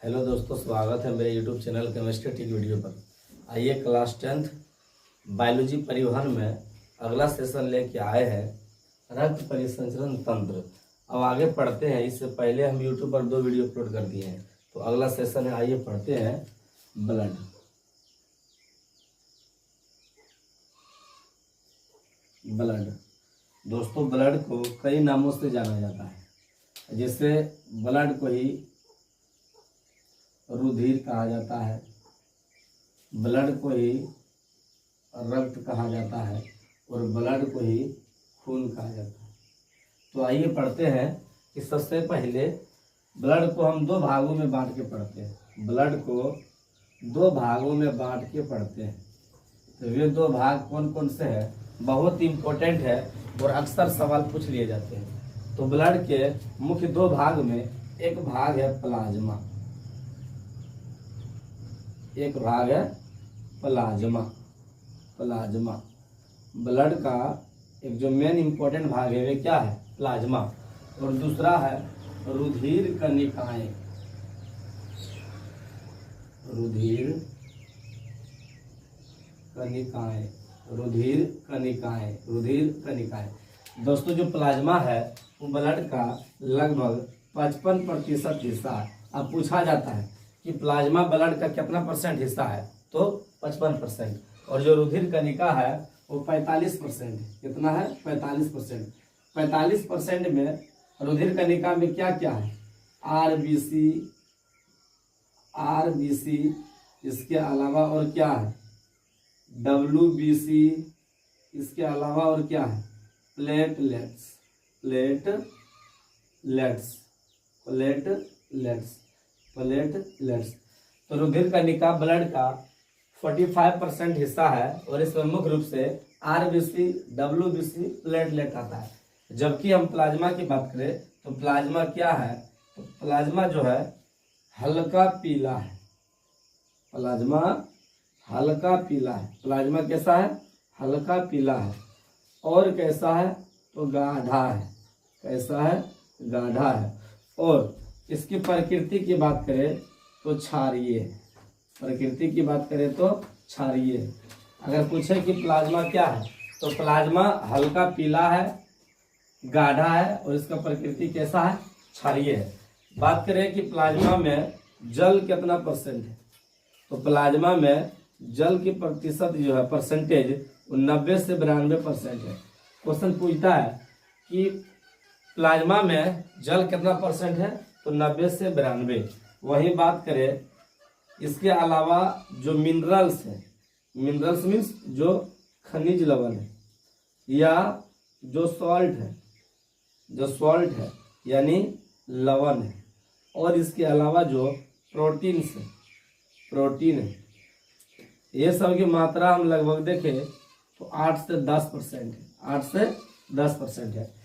Hello दोस्तों, स्वागत है मेरे यूट्यूब चैनल केमिस्ट्री टिक वीडियो पर। आइए क्लास 10th बायोलॉजी परिवहन में अगला सेशन लेके आए हैं रक्त परिसंचरण तंत्र। अब आगे पढ़ते हैं। इससे पहले हम यूट्यूब पर 2 वीडियो अपलोड कर दिए हैं, तो अगला सेशन है। आइए पढ़ते हैं ब्लड। ब्लड दोस्तों, ब्लड को कई नामों से जाना जाता है। जैसे ब्लड को ही रुधिर कहा जाता है, ब्लड को ही रक्त कहा जाता है और ब्लड को ही खून कहा जाता है। तो आइए पढ़ते हैं कि सबसे पहले ब्लड को हम 2 भागों में बांट के पढ़ते हैं। ब्लड को 2 भागों में बांट के पढ़ते हैं। तो वे 2 भाग कौन कौन से हैं, बहुत इम्पोर्टेंट है और अक्सर सवाल पूछ लिए जाते हैं। तो ब्लड के मुख्य 2 भाग में एक भाग है प्लाज्मा, एक भाग है प्लाज्मा। प्लाज्मा ब्लड का एक जो मेन इंपॉर्टेंट भाग है वे क्या है, प्लाज्मा। और दूसरा है रुधिर कणिकाएं। रुधिर कणिकाएं, रुधिर कणिकाएं, रुधिर कणिकाएं। दोस्तों, जो प्लाज्मा है वो ब्लड का लगभग 55% हिस्सा है। अब पूछा जाता है कि प्लाज्मा ब्लड का कितना परसेंट हिस्सा है, तो 55%। और जो रुधिर कणिका है वो 45% है। कितना है, 45%। 45% में रुधिर कणिका में क्या क्या है, आरबीसी, इसके अलावा और क्या है, डब्ल्यूबीसी, इसके अलावा और क्या है, प्लेटलेट्स। तो रुधिर कणिका ब्लड का 45% हिस्सा है और इसमें मुख्य रूप से आरबीसी, डब्ल्यूबीसी, प्लेटलेट आता है। जबकि हम प्लाज्मा की बात करें तो प्लाज्मा क्या है, तो प्लाज्मा जो है हल्का पीला है। प्लाज्मा हल्का पीला है। प्लाज्मा कैसा है, हल्का पीला है। और कैसा है, तो गाढ़ा है। कैसा है, गाढ़ा है। और इसकी प्रकृति की बात करें तो क्षारीय है। प्रकृति की बात करें तो क्षारीय है। अगर पूछे कि प्लाज्मा क्या है, तो प्लाज्मा हल्का पीला है, गाढ़ा है और इसका प्रकृति कैसा है, क्षारीय है। बात करें कि प्लाज्मा में जल कितना परसेंट है, तो प्लाज्मा में जल की प्रतिशत जो है परसेंटेज 90 से 92% है। क्वेश्चन पूछता है कि प्लाज्मा में जल कितना परसेंट है, तो 90 से 92। वही बात करें इसके अलावा जो मिनरल्स है, मिनरल्स मीन्स जो खनिज लवण है, या जो सॉल्ट है यानी लवण है, और इसके अलावा जो प्रोटीन है, ये सब की मात्रा हम लगभग देखें तो 8 से 10% है। 8 से 10% है।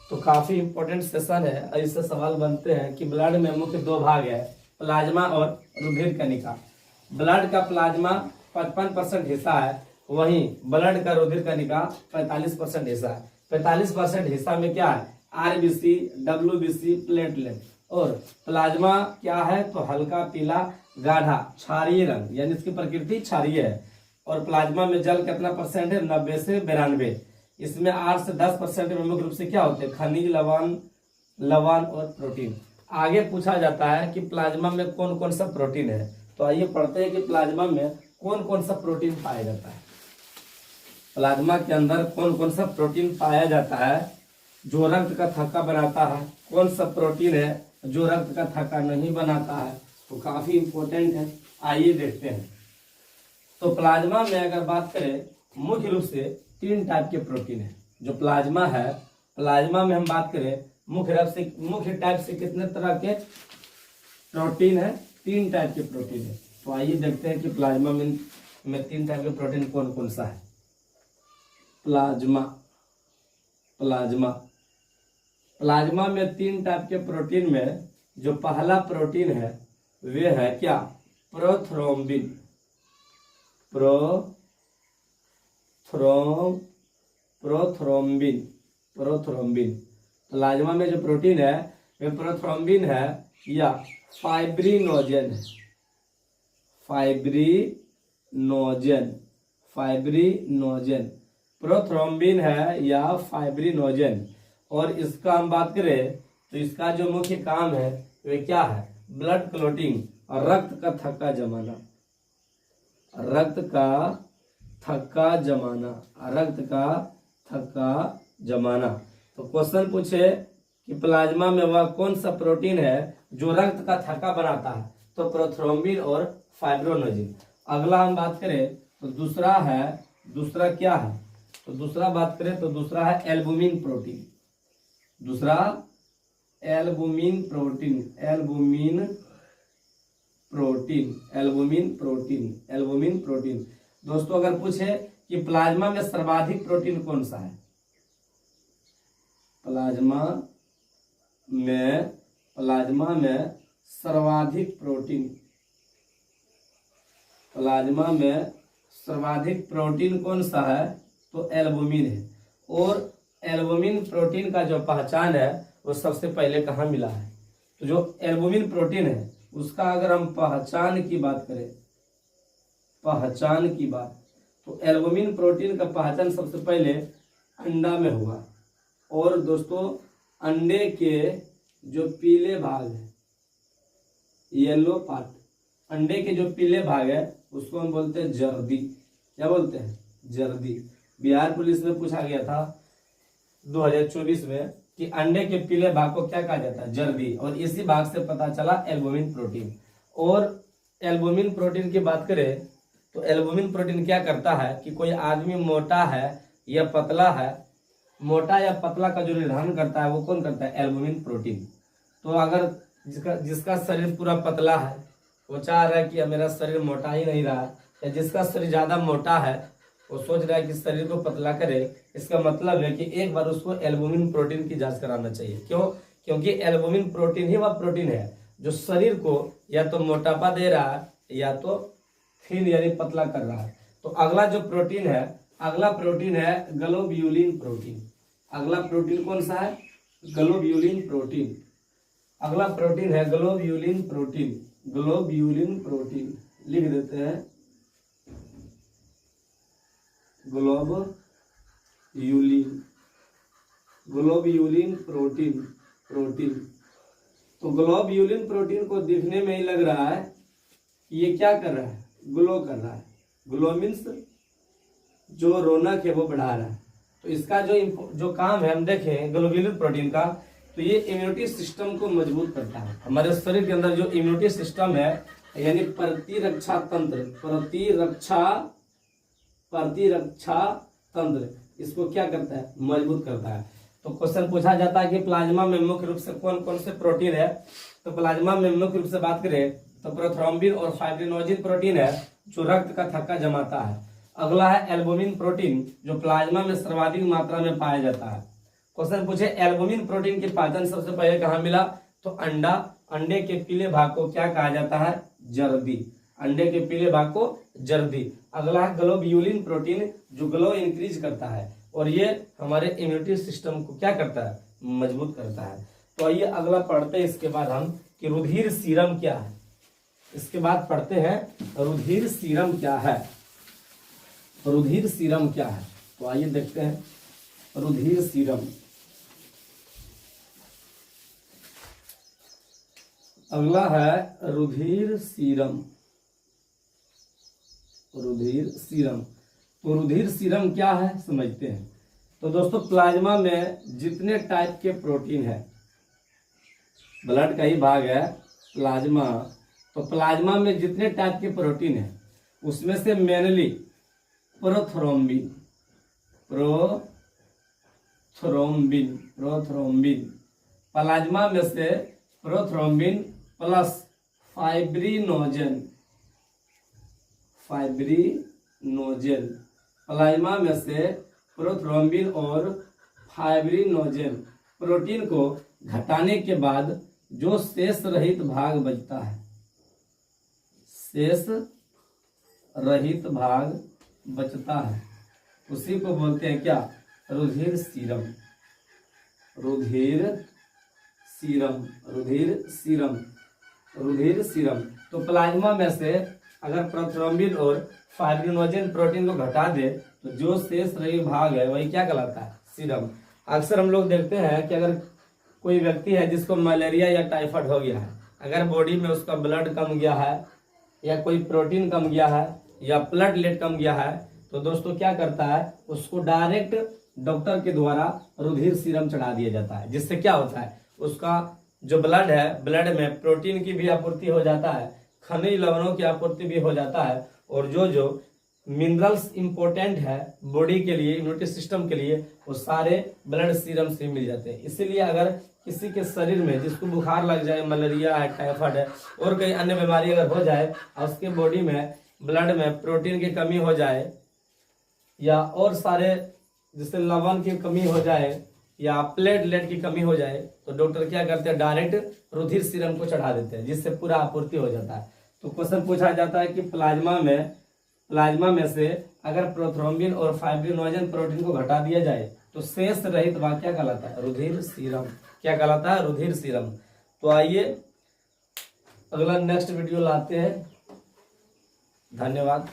तो काफी इंपॉर्टेंट सेशन है। ऐसे सवाल बनते हैं कि ब्लड में मुख्य 2 भाग है, प्लाज्मा और रुधिर कणिका। ब्लड का प्लाज्मा 55% हिस्सा है, वहीं ब्लड का रुधिर कणिका 45% हिस्सा है। 45% हिस्सा में क्या है, आरबीसी, डब्ल्यूबीसी, प्लेटलेट। और प्लाज्मा क्या है, तो हल्का पीला, गाढ़ा, क्षारीय रंग, यानी इसकी प्रकृति क्षारीय है। और प्लाज्मा में जल कितना परसेंट है, 90 से 92। इसमें 8 से 10% में मुख्य रूप से क्या होते हैं, खनिज लवण और प्रोटीन। आगे पूछा जाता है कि प्लाज्मा में कौन कौन सा प्रोटीन है। तो आइए पढ़ते हैं कि प्लाज्मा में कौन कौन सा प्रोटीन पाया जाता है। प्लाज्मा के अंदर कौन कौन सा प्रोटीन पाया जाता है जो रक्त का थक्का बनाता है, कौन सा प्रोटीन है जो रक्त का थक्का नहीं बनाता है। तो काफी इंपॉर्टेंट है, आइए देखते हैं। तो प्लाज्मा में अगर बात करें, मुख्य रूप से 3 टाइप के प्रोटीन है। जो प्लाज्मा है, प्लाज्मा में हम बात करें मुख्य टाइप से कितने तरह के प्रोटीन है, 3 टाइप के प्रोटीन है। तो आइए देखते हैं कि प्लाज्मा में 3 टाइप के प्रोटीन कौन कौन सा है। प्लाज्मा में 3 टाइप के प्रोटीन में जो पहला प्रोटीन है वे है क्या, प्रोथ्रोम्बिन। प्रोथ्रोम्बिन। प्लाज्मा में जो प्रोटीन है वे प्रोथ्रोम्बिन है या फाइब्रिनोजन है, फाइब्रिनोजन, फाइब्रिनोजन। प्रोथ्रोम्बिन है या फाइब्रिनोजन। और इसका हम बात करें तो इसका जो मुख्य काम है वे क्या है? ब्लड क्लोटिंग और रक्त का थक्का जमाना, रक्त का थक्का जमाना, रक्त का थक्का जमाना। तो क्वेश्चन पूछे कि प्लाज्मा में वह कौन सा प्रोटीन है जो रक्त का थक्का बनाता है? तो प्रोथ्रोम्बिन और फाइब्रिनोजन। अगला हम बात करें तो दूसरा है, दूसरा क्या है? तो दूसरा बात करें तो दूसरा है एल्बुमिन प्रोटीन। दूसरा albumin protein, albumin protein, albumin protein, albumin protein. दोस्तों अगर पूछे कि प्लाज्मा में सर्वाधिक प्रोटीन कौन सा है? प्लाज्मा में सर्वाधिक प्रोटीन, प्लाज्मा में सर्वाधिक प्रोटीन कौन सा है? तो एल्बुमिन है। और एल्बुमिन प्रोटीन का जो पहचान है वो सबसे पहले कहाँ मिला है? तो जो एल्बुमिन प्रोटीन है उसका अगर हम पहचान की बात करें, पहचान की बात, तो एल्बुमिन प्रोटीन का पहचान सबसे पहले अंडा में हुआ। और दोस्तों अंडे के जो पीले भाग है, येलो पार्ट, अंडे के जो पीले भाग है उसको हम बोलते हैं जर्दी। क्या बोलते हैं? जर्दी। बिहार पुलिस में पूछा गया था 2024 में कि अंडे के पीले भाग को क्या कहा जाता है? जर्दी। और इसी भाग से पता चला एल्बुमिन प्रोटीन। और एल्बुमिन प्रोटीन की बात करें तो एल्बुमिन प्रोटीन क्या करता है कि कोई आदमी मोटा है या पतला है, मोटा या पतला का जो निर्धारण करता है वो कौन करता है? Albumin protein. तो अगर जिसका शरीर पूरा पतला है वो चाह रहा है कि मेरा शरीर मोटा ही नहीं रहा, या जिसका शरीर ज्यादा मोटा है वो सोच रहा है कि शरीर को पतला करे, इसका मतलब है कि एक बार उसको एल्बुमिन प्रोटीन की जांच कराना चाहिए। क्यों? क्योंकि एल्बुमिन प्रोटीन ही वह प्रोटीन है जो शरीर को या तो मोटापा दे रहा है या तो थिन यानी पतला कर रहा है। तो अगला जो प्रोटीन है, अगला प्रोटीन है ग्लोब्यूलिन प्रोटीन। अगला प्रोटीन कौन सा है? Globulin protein. अगला प्रोटीन है ग्लोब्यूलिन प्रोटीन, ग्लोब्यूलिन प्रोटीन लिख देते हैं, ग्लोब्यूलिन, ग्लोब्यूलिन प्रोटीन, प्रोटीन। तो ग्लोब्यूलिन प्रोटीन को देखने में ही लग रहा है कि ये क्या कर रहा है? ग्लो कर रहा है। ग्लो मीन्स जो रौनक है वो बढ़ा रहा है। तो इसका जो काम है हम देखें ग्लोब्यूलिन प्रोटीन का, तो ये इम्यूनिटी सिस्टम को मजबूत करता है। हमारे शरीर के अंदर जो इम्यूनिटी सिस्टम है यानी प्रतिरक्षा तंत्र, प्रतिरक्षा तंत्र, इसको क्या करता है? मजबूत करता है। तो क्वेश्चन पूछा जाता है कि प्लाज्मा में मुख्य रूप से कौन कौन से प्रोटीन है? तो प्लाज्मा में मुख्य रूप से बात करें तो प्रोथ्रोम्बिन और फाइब्रिनोजन प्रोटीन है जो रक्त का थक्का जमाता है। अगला है एल्बुमिन प्रोटीन जो प्लाज्मा में सर्वाधिक मात्रा में पाया जाता है। क्वेश्चन पूछे एल्बुमिन प्रोटीन की पहचान सबसे पहले कहाँ मिला? तो अंडा, अंडे के पीले भाग को क्या कहा जाता है? जर्दी। अंडे के पीले भाग को जर्दी। अगला है ग्लोब्यूलिन प्रोटीन जो ग्लो इंक्रीज करता है और ये हमारे इम्यूनिटी सिस्टम को क्या करता है? मजबूत करता है। तो आइए अगला पढ़ते हैं इसके बाद हम कि रुधिर सीरम क्या है। इसके बाद पढ़ते हैं रुधिर सीरम क्या है। रुधिर सीरम क्या है? तो आइए देखते हैं रुधिर सीरम। अगला है रुधिर सीरम, रुधिर सीरम। तो रुधिर सीरम क्या है समझते हैं। तो दोस्तों प्लाज्मा में जितने टाइप के प्रोटीन है, ब्लड का ही भाग है प्लाज्मा, तो प्लाज्मा में जितने टाइप के प्रोटीन है उसमें से mainly prothrombin, prothrombin, prothrombin, plasma में से prothrombin plus fibrinogen, fibrinogen, plasma में से प्रोथ्रोम्बिन और फाइब्रिनोजन प्रोटीन को घटाने के बाद जो शेष रहित भाग बचता है, शेष रहित भाग बचता है, उसी को बोलते हैं क्या? रुधिर सीरम, रुधिर सीरम, रुधिर सीरम। रुधिर सीरम। तो प्लाज्मा में से अगर प्रोथ्रोम्बिन और फाइब्रिनोजेन प्रोटीन को घटा दे तो जो शेष रही भाग है वही क्या कहलाता है, सीरम। अक्सर हम लोग देखते हैं कि अगर कोई व्यक्ति है जिसको मलेरिया या टाइफाइड हो गया है, अगर बॉडी में उसका ब्लड कम गया है या कोई प्रोटीन कम गया है या प्लेटलेट कम गया है, तो दोस्तों क्या करता है, उसको डायरेक्ट डॉक्टर के द्वारा रुधिर सीरम चढ़ा दिया जाता है। जिससे क्या होता है, उसका जो ब्लड है, ब्लड में प्रोटीन की भी आपूर्ति हो जाता है, खनिज लवणों की आपूर्ति भी हो जाता है, और जो जो मिनरल्स इंपॉर्टेंट है बॉडी के लिए, इम्यूनिटी सिस्टम के लिए, वो सारे ब्लड सीरम से मिल जाते हैं। इसीलिए अगर किसी के शरीर में जिसको बुखार लग जाए, मलेरिया है, टाइफाइड है और कई अन्य बीमारी अगर हो जाए और उसके बॉडी में ब्लड में प्रोटीन की कमी हो जाए या और सारे जैसे लवण की कमी हो जाए या प्लेटलेट की कमी हो जाए, तो डॉक्टर क्या करते हैं, डायरेक्ट रुधिर सीरम को चढ़ा देते हैं, जिससे पूरा आपूर्ति हो जाता है। तो क्वेश्चन पूछा जाता है कि प्लाज्मा में से अगर प्रोथ्रोम्बिन और फाइब्रिनोजन प्रोटीन को घटा दिया जाए तो शेष रहित भाग क्या कहलाता है, रुधिर सीरम। क्या कहलाता है, रुधिर सीरम। तो आइए अगला नेक्स्ट वीडियो लाते हैं। धन्यवाद।